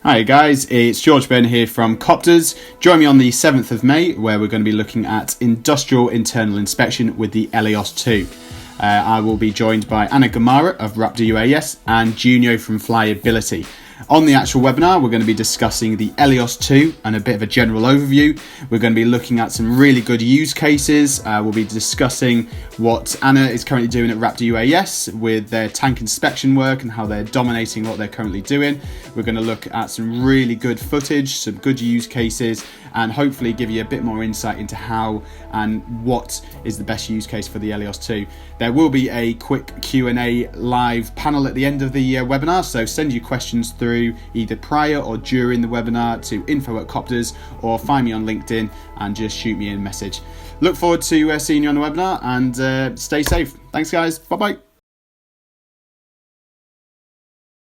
Hi guys, it's George Ben here from Coptrz. Join me on the 7th of May where we're going to be looking at industrial internal inspection with the Elios 2. I will be joined by Anna Gamara of RaptorUAS and Junio from Flyability. On the actual webinar, we're going to be discussing the Elios 2 and a bit of a general overview. We're going to be looking at some really good use cases. We'll be discussing what Anna is currently doing at RaptorUAS with their tank inspection work and how they're dominating what they're currently doing. We're going to look at some really good footage, some good use cases, and hopefully give you a bit more insight into how and what is the best use case for the Elios 2. There will be a quick Q&A live panel at the end of the webinar, so send your questions through either prior or during the webinar to info@Coptrz, or find me on LinkedIn and just shoot me a message. Look forward to seeing you on the webinar, and stay safe. Thanks guys, bye bye.